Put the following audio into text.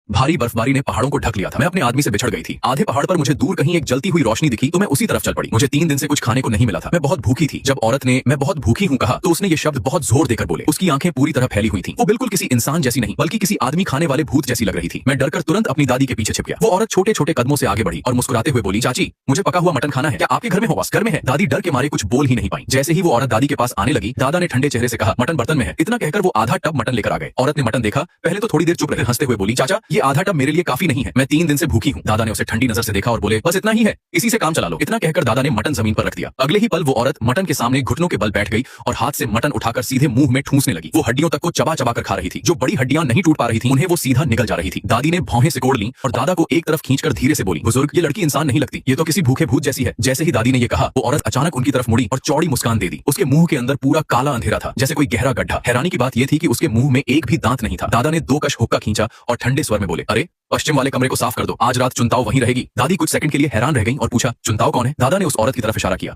भारी बर्फबारी ने पहाड़ों को ढक लिया था। मैं अपने आदमी से बिछड़ गई थी। आधे पहाड़ पर मुझे दूर कहीं एक जलती हुई रोशनी दिखी तो मैं उसी तरफ चल पड़ी। मुझे 3 दिन से कुछ खाने को नहीं मिला था। मैं बहुत भूखी थी। जब औरत ने मैं बहुत भूखी हूँ कहा तो उसने ये शब्द बहुत जोर देकर बोले। उसकी आंखें पूरी तरह फैली हुई थी। वो बिल्कुल किसी इंसान जैसी नहीं बल्कि किसी आदमी खाने वाले भूत जैसी लग रही थी। मैं डरकर तुरंत अपनी दादी के पीछे छिप गया। वो औरत छोटे छोटे कदमों से आगे बढ़ी और मुस्कुराते हुए बोली, चाची मुझे पका हुआ मटन खाना है। क्या आपके घर में हो? बस घर में है। दादी डर के मारे कुछ बोल ही नहीं पाई। जैसे ही वो औरत दादी के पास आने लगी, दादा ने ठंडे चेहरे से कहा, मटन बर्तन में है। इतना कहकर वो आधा टब मटन लेकर आ गए। औरत ने मटन देखा, पहले तो थोड़ी देर चुप रहे, हंसते हुए बोली, चाचा ये आधा टब मेरे लिए काफी नहीं है। मैं 3 दिन से भूखी हूँ। दादा ने उसे ठंडी नजर से देखा और बोले, बस इतना ही है, इसी से काम चला लो। इतना कहकर दादा ने मटन जमीन पर रख दिया। अगले ही पल वो औरत मटन के सामने घुटनों के बल बैठ गई और हाथ से मटन उठाकर सीधे मुंह में ठूंसने लगी। वो हड्डियों तक को चबा चबा कर खा रही थी। जो बड़ी हड्डियां नहीं टूट पा रही थी उन्हें वो सीधा निगल जा रही थी। दादी ने भौहें सिकोड़ ली और दादा को एक तरफ खींचकर धीरे से बोली, बुजुर्ग ये लड़की इंसान नहीं लगती, ये तो किसी भूखे भूत जैसी है। जैसे ही दादी ने ये कहा, वो औरत अचानक उनकी तरफ मुड़ी और चौड़ी मुस्कान दे दी। उसके मुंह के अंदर पूरा काला अंधेरा था, जैसे कोई गहरा गड्ढा। हैरानी की बात यह थी कि उसके मुंह में एक भी दांत नहीं था। दादा ने 2 कश हुक्का खींचा और ठंडे स्वर में बोले, अरे पश्चिम वाले कमरे को साफ कर दो, आज रात चुनताओ वहीं रहेगी। दादी कुछ सेकंड के लिए हैरान रह गई और पूछा, चुनताओ कौन है? दादा ने उस औरत की तरफ इशारा किया।